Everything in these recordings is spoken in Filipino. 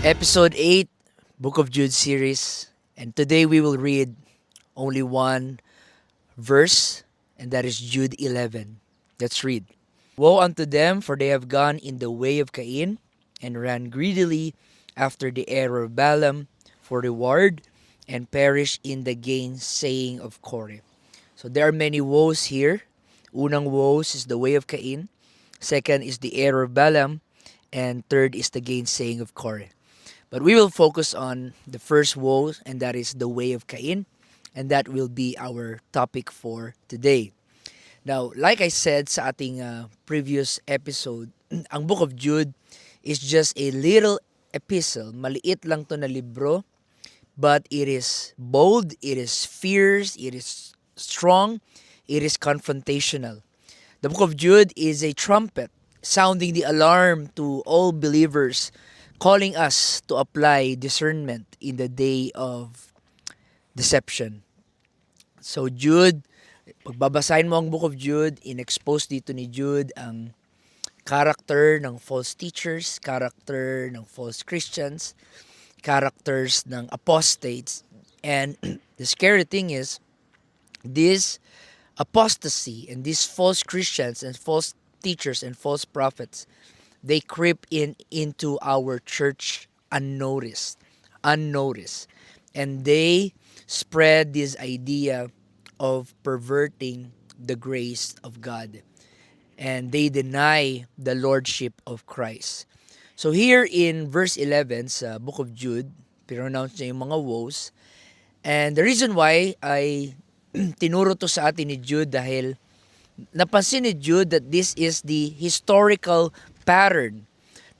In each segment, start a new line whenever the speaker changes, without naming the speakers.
Episode 8, Book of Jude series. And today we will read only one verse, and that is Jude 11. Let's read. Woe unto them, for they have gone in the way of Cain, and ran greedily after the error of Balaam for reward, and perished in the gainsaying of Korah. So there are many woes here. Unang woes is the way of Cain. Second is the error of Balaam. And third is the gainsaying of Korah. But we will focus on the first woe, and that is the way of Cain. And that will be our topic for today. Now, like I said sa ating previous episode, ang Book of Jude is just a little epistle. Maliit lang to na libro, but it is bold, it is fierce, it is strong, it is confrontational. The Book of Jude is a trumpet sounding the alarm to all believers, calling us to apply discernment in the day of deception. So Jude, pagbabasahin mo ang Book of Jude, in-expose dito ni Jude ang character ng false teachers, character ng false Christians, characters ng apostates. And the scary thing is, this apostasy and these false Christians and false teachers and false prophets, they creep into our church unnoticed, and they spread this idea of perverting the grace of God, and they deny the lordship of Christ. So here in verse 11 sa Book of Jude, pronounce niya yung mga woes, and the reason why ay tinuro to sa atin ni Jude dahil napansin ni Jude that this is the historical pattern.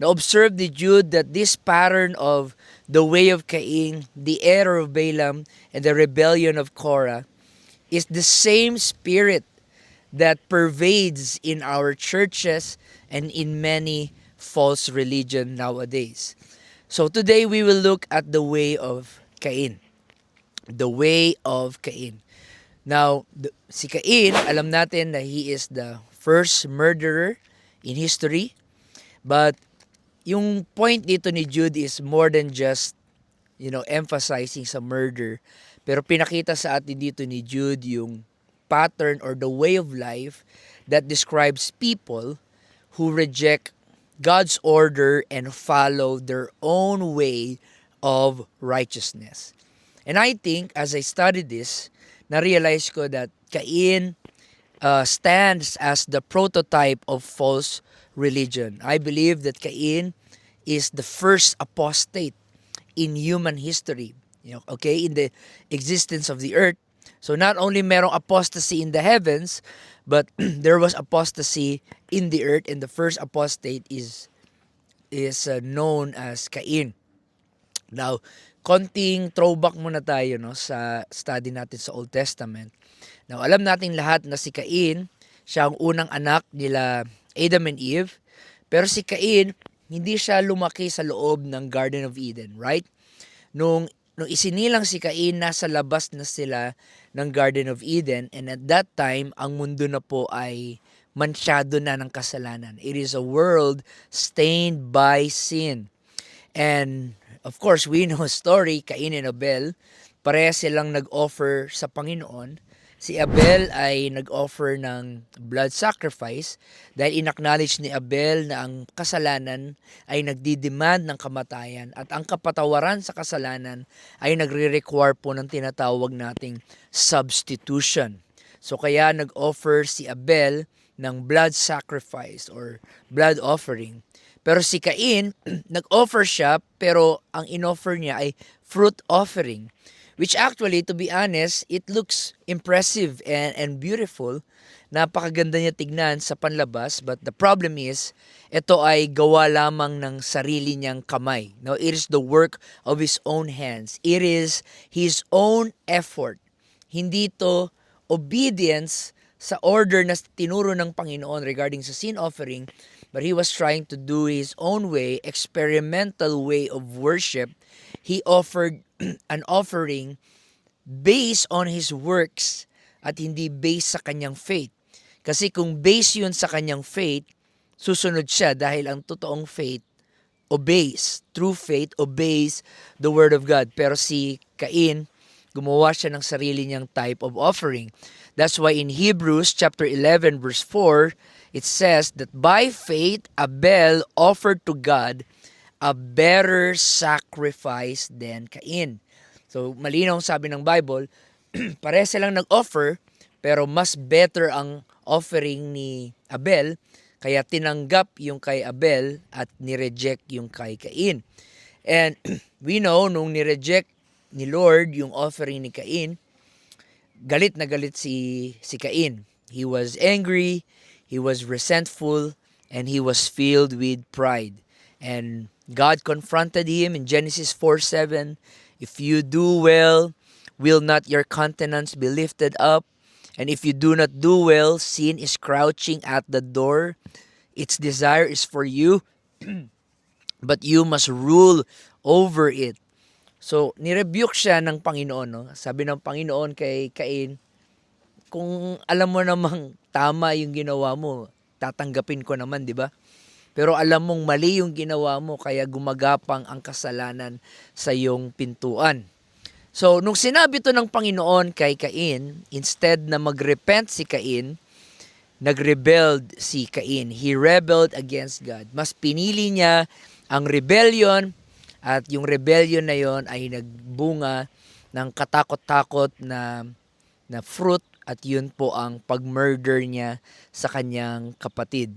Na-observe ni Jude that this pattern of the way of Cain, the error of Balaam, and the rebellion of Korah is the same spirit that pervades in our churches and in many false religion nowadays. So today we will look at the way of Cain. The way of Cain. Now, si Cain, alam natin na he is the first murderer in history. But yung point dito ni Jude is more than just, emphasizing sa murder. Pero pinakita sa atin dito ni Jude yung pattern or the way of life that describes people who reject God's order and follow their own way of righteousness. And I think, as I studied this, na-realize ko that Cain stands as the prototype of false religion. I believe that Cain is the first apostate in human history. In the existence of the earth. So not only merong apostasy in the heavens, but there was apostasy in the earth, and the first apostate is known as Cain. Now, konting throwback muna tayo sa study natin sa Old Testament. Now, alam natin lahat na si Cain, siya ang unang anak nila Adam and Eve. Pero si Cain, hindi siya lumaki sa loob ng Garden of Eden, right? Nung isinilang si Cain, nasa labas na sila ng Garden of Eden, and at that time, ang mundo na po ay mansyado na ng kasalanan. It is a world stained by sin. And of course, we know a story, Cain and Abel. Pareha silang nag-offer sa Panginoon. Si Abel ay nag-offer ng blood sacrifice dahil in-acknowledge ni Abel na ang kasalanan ay nagdi-demand ng kamatayan at ang kapatawaran sa kasalanan ay nagre-require po ng tinatawag nating substitution. So kaya nag-offer si Abel ng blood sacrifice or blood offering. Pero si Cain, nag-offer siya, pero ang in-offer niya ay fruit offering. Which actually, to be honest, it looks impressive and beautiful. Napakaganda niya tignan sa panlabas. But the problem is, ito ay gawa lamang ng sarili niyang kamay. No, it is the work of his own hands. It is his own effort. Hindi to obedience sa order na tinuro ng Panginoon regarding sa sin offering, but he was trying to do his own way, experimental way of worship. He offered an offering based on his works at hindi based sa kanyang faith. Kasi kung based yun sa kanyang faith, susunod siya dahil ang totoong faith obeys. True faith obeys the word of God. Pero si Cain, gumawa siya ng sarili niyang type of offering. That's why in Hebrews chapter 11 verse 4, it says that by faith Abel offered to God a better sacrifice than Cain. So malinaw ang sabi ng Bible, pare silang nag-offer, pero mas better ang offering ni Abel, kaya tinanggap yung kay Abel at nireject yung kay Cain. And we know, nung nireject ni Lord yung offering ni Cain, galit na galit si Cain. He was angry, he was resentful, and he was filled with pride. And God confronted him in Genesis 4:7. If you do well, will not your countenance be lifted up? And if you do not do well, sin is crouching at the door. Its desire is for you, but you must rule over it. So, nirebuke siya ng Panginoon. No? Sabi ng Panginoon kay Cain, kung alam mo namang tama yung ginawa mo, tatanggapin ko naman, di ba? Pero alam mong mali yung ginawa mo, kaya gumagapang ang kasalanan sa iyong pintuan. So, nung sinabi to ng Panginoon kay Cain, instead na magrepent si Cain, nagrebelled si Cain. He rebelled against God. Mas pinili niya ang rebellion, at yung rebellion na yon ay nagbunga ng katakot-takot na fruit, at yun po ang pag-murder niya sa kanyang kapatid.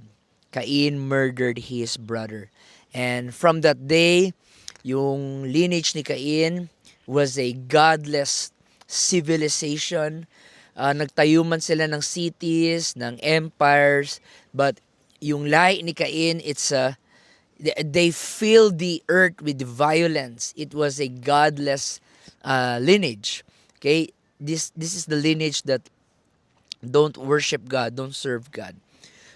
Cain murdered his brother. And from that day, yung lineage ni Cain was a godless civilization. Nagtayo man sila ng cities, ng empires, but yung lahi ni Cain, they filled the earth with violence. It was a godless lineage. Okay, this is the lineage that don't worship God, don't serve God.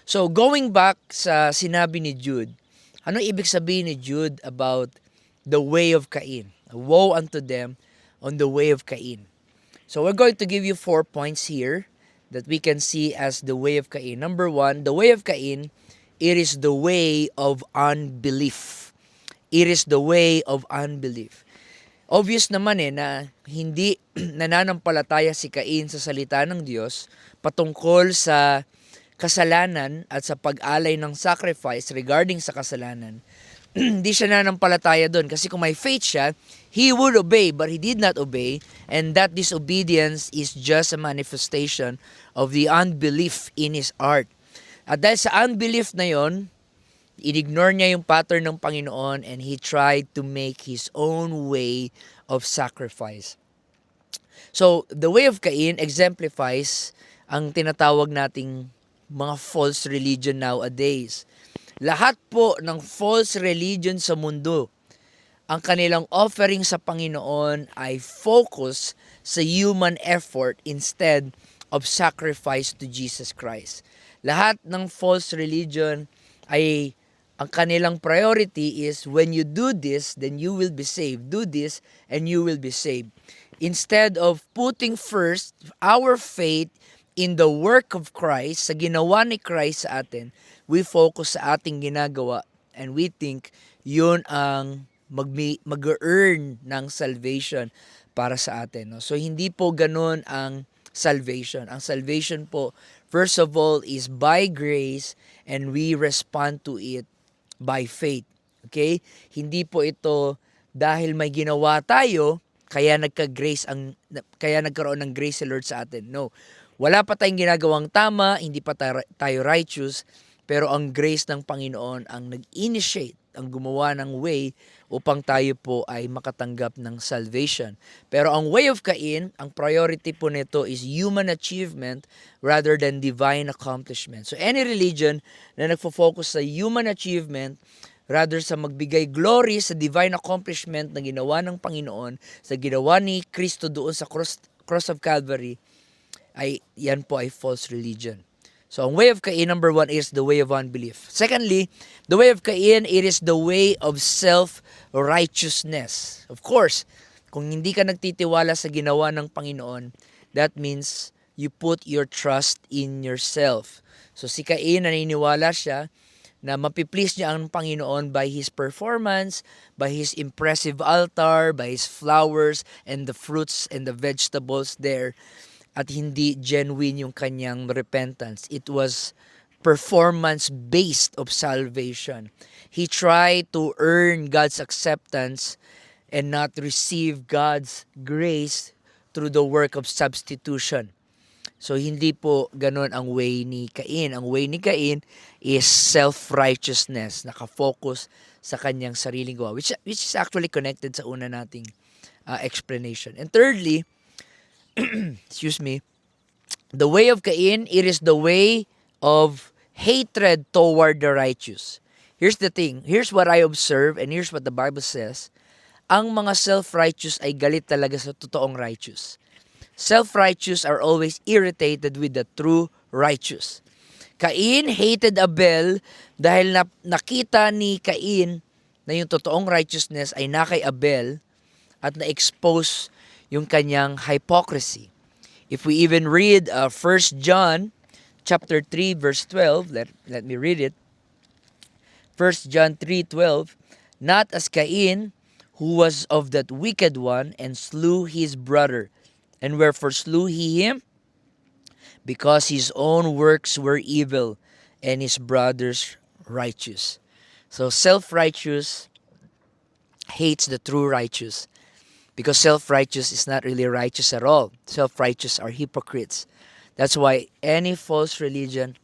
So going back sa sinabi ni Jude, ano ibig sabihin ni Jude about the way of Cain? Woe unto them on the way of Cain. So we're going to give you 4 points here that we can see as the way of Cain. Number 1, the way of Cain, it is the way of unbelief. It is the way of unbelief. Obvious naman na hindi nananampalataya si Cain sa salita ng Diyos patungkol sa kasalanan at sa pag-alay ng sacrifice regarding sa kasalanan. Hindi siya nananampalataya doon kasi kung may faith siya, he would obey, but he did not obey, and that disobedience is just a manifestation of the unbelief in his heart. At dahil sa unbelief na yon, inignore niya yung pattern ng Panginoon, and he tried to make his own way of sacrifice. So, the way of Cain exemplifies ang tinatawag nating mga false religion nowadays. Lahat po ng false religion sa mundo, ang kanilang offering sa Panginoon ay focus sa human effort instead of sacrifice to Jesus Christ. Lahat ng false religion ay ang kanilang priority is when you do this, then you will be saved. Do this and you will be saved. Instead of putting first our faith in the work of Christ, sa ginawa ni Christ sa atin, we focus sa ating ginagawa, and we think yun ang mag-earn ng salvation para sa atin. No? So hindi po ganun ang salvation. Ang salvation po, first of all, is by grace, and we respond to it by faith. Okay? Hindi po ito dahil may ginawa tayo, kaya nagkaroon ng grace si Lord sa atin. No. Wala pa tayong ginagawang tama, hindi pa tayo righteous, pero ang grace ng Panginoon ang nag-initiate, ang gumawa ng way upang tayo po ay makatanggap ng salvation. Pero ang way of Cain, ang priority po nito is human achievement rather than divine accomplishment. So any religion na nagfo-focus sa human achievement rather sa magbigay glory sa divine accomplishment na ginawa ng Panginoon, sa ginawa ni Kristo doon sa cross of Calvary, ay yan po ay false religion. So, ang way of Cain, number 1, is the way of unbelief. Secondly, the way of Cain, it is the way of self-righteousness. Of course, kung hindi ka nagtitiwala sa ginawa ng Panginoon, that means you put your trust in yourself. So, si Cain, naniniwala siya na mapiplease niya ang Panginoon by his performance, by his impressive altar, by his flowers and the fruits and the vegetables there, at hindi genuine yung kanyang repentance. It was performance-based of salvation. He tried to earn God's acceptance and not receive God's grace through the work of substitution. So, hindi po ganun ang way ni Cain. Ang way ni Cain is self-righteousness, nakafocus sa kanyang sariling gawa, which is actually connected sa una nating explanation. And thirdly, excuse me, the way of Cain, it is the way of hatred toward the righteous. Here's the thing, here's what I observe, and here's what the Bible says. Ang mga self-righteous ay galit talaga sa totoong righteous. Self-righteous are always irritated with the true righteous. Cain hated Abel dahil nakita ni Cain na yung totoong righteousness ay na kay Abel at na-expose yung kanyang hypocrisy. If we even read 1 John chapter 3 verse 12, let me read it. 1 John 3:12, not as Cain, who was of that wicked one, and slew his brother. And wherefore slew he him? Because his own works were evil, and his brother's righteous. So self-righteous hates the true righteous, because self-righteous is not really righteous at all. Self-righteous are hypocrites. That's why any false religion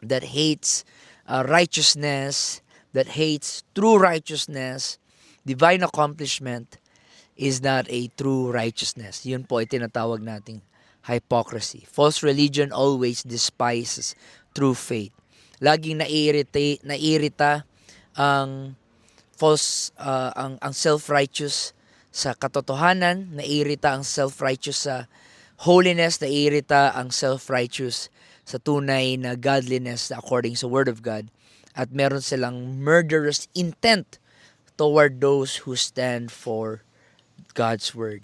that hates righteousness, that hates true righteousness, divine accomplishment, is not a true righteousness. Yun po ay tinatawag nating hypocrisy. False religion always despises true faith. Laging nairita ang false ang self-righteous sa katotohanan, nairita ang self-righteous sa holiness, nairita ang self-righteous sa tunay na godliness according sa Word of God, at meron silang murderous intent toward those who stand for God's Word.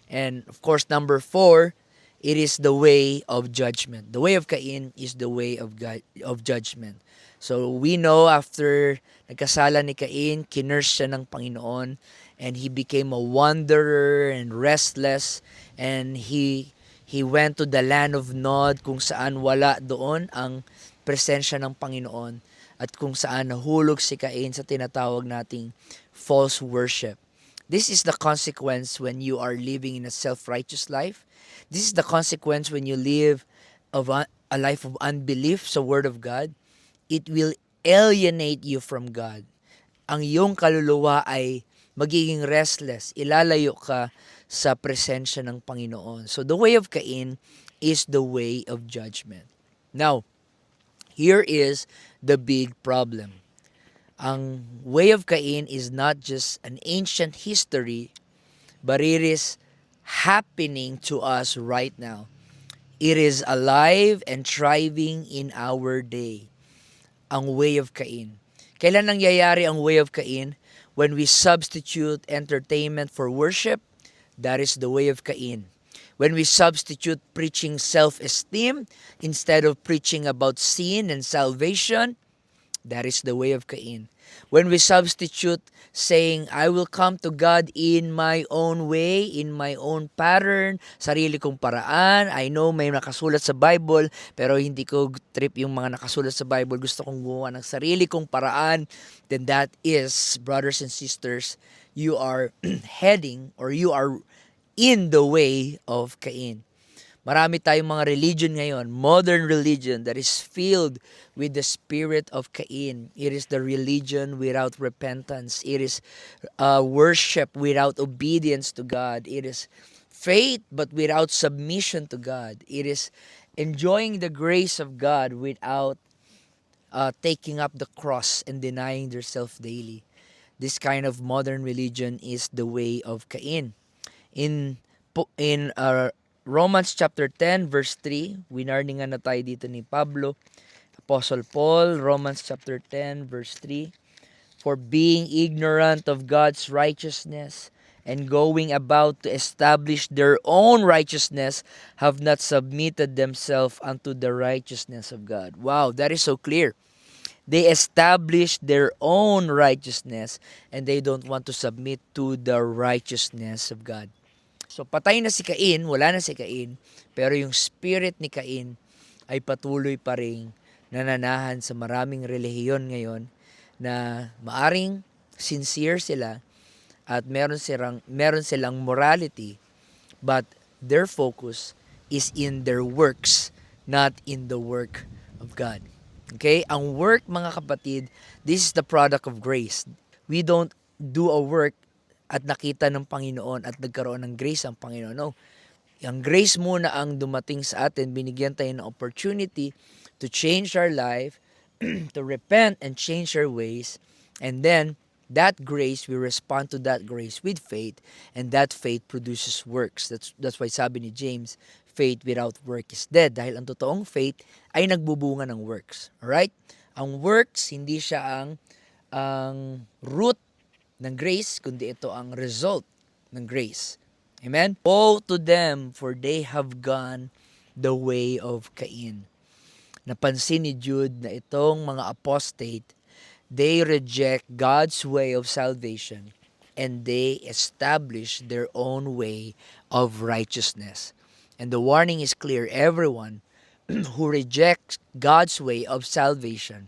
And of course, number 4, it is the way of judgment. The way of Cain is the way of God, of judgment. So we know after nagkasala ni Cain, kinurse siya ng Panginoon, and he became a wanderer and restless, and he went to the land of Nod, kung saan wala doon ang presensya ng Panginoon, at kung saan nahulog si Cain sa tinatawag nating false worship. This is the consequence when you are living in a self-righteous life. This is the consequence when you live of a life of unbelief sa Word of God. It will alienate you from God. Ang iyong kaluluwa ay magiging restless. Ilalayo ka sa presensya ng Panginoon. So the way of Cain is the way of judgment. Now, here is the big problem. Ang way of Cain is not just an ancient history, but it is happening to us right now. It is alive and thriving in our day. Ang way of Cain. Kailan nangyayari ang way of Cain? When we substitute entertainment for worship, that is the way of Cain. When we substitute preaching self-esteem instead of preaching about sin and salvation, that is the way of Cain. When we substitute saying, I will come to God in my own way, in my own pattern, sarili kong paraan. I know may nakasulat sa Bible, pero hindi ko trip yung mga nakasulat sa Bible. Gusto kong gumawa ng sarili kong paraan. Then that is, brothers and sisters, you are heading, or you are in the way of Cain. Marami tayong mga religion ngayon, modern religion that is filled with the spirit of Cain. It is the religion without repentance. It is worship without obedience to God. It is faith but without submission to God. It is enjoying the grace of God without taking up the cross and denying themselves daily. This kind of modern religion is the way of Cain. In Romans chapter 10 verse 3, winarningan na tayo dito ni Pablo, Apostle Paul, Romans chapter 10 verse 3, for being ignorant of God's righteousness and going about to establish their own righteousness, have not submitted themselves unto the righteousness of God. Wow, that is so clear. They establish their own righteousness and they don't want to submit to the righteousness of God. So patay na si Cain, wala na si Cain, pero yung spirit ni Cain ay patuloy pa ring nananahan sa maraming relihiyon ngayon na maaring sincere sila at meron silang morality, but their focus is in their works, not in the work of God. Okay? Ang work, mga kapatid, this is the product of grace. We don't do a work at nakita ng Panginoon at nagkaroon ng grace ang Panginoon. No. Ang grace muna ang dumating sa atin, binigyan tayo ng opportunity to change our life, to repent and change our ways, and then that grace, we respond to that grace with faith, and that faith produces works. That's why sabi ni James, faith without work is dead. Dahil ang totoong faith ay nagbubunga ng works. Alright? Ang works, hindi siya ang root ng grace, kundi ito ang result ng grace. Amen? Woe to them, for they have gone the way of Cain. Napansin ni Jude na itong mga apostate, they reject God's way of salvation and they establish their own way of righteousness. And the warning is clear. Everyone who rejects God's way of salvation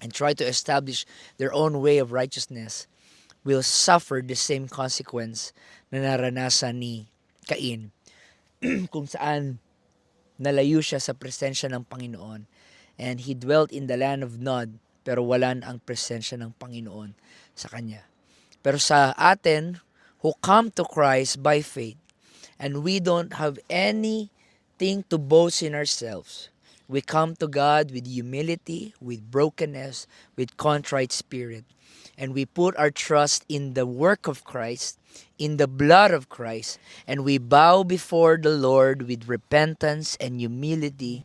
and try to establish their own way of righteousness will suffer the same consequence na naranasan ni Cain, kung saan nalayo siya sa presensya ng Panginoon and he dwelt in the land of Nod, pero wala na ang presensya ng Panginoon sa kanya. Pero sa atin who come to Christ by faith, and we don't have anything to boast in ourselves, we come to God with humility, with brokenness, with contrite spirit, and we put our trust in the work of Christ, in the blood of Christ, and we bow before the Lord with repentance and humility,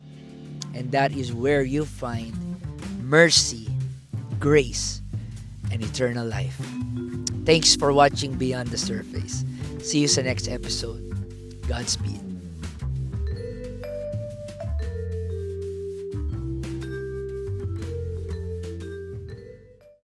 and that is where you find mercy, grace, and eternal life. Thanks for watching Beyond the Surface. See you sa next episode. Godspeed.